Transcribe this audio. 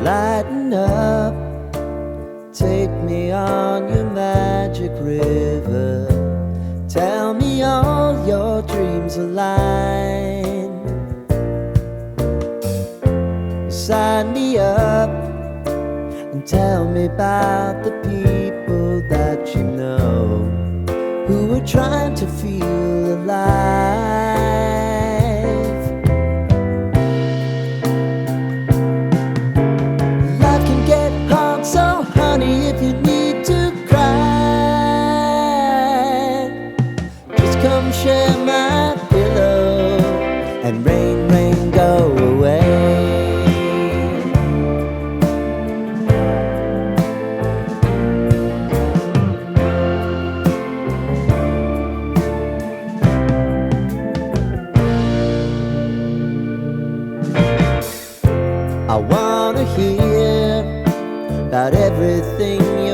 Lighten up, take me on your magic river. Tell me all your dreams align. Sign me up and tell me about the people that you know who are trying to feel alive. Life can get hard, so honey, if you need to cry, just come share my pillow and rain, rain, go away. I wanna hear about everything you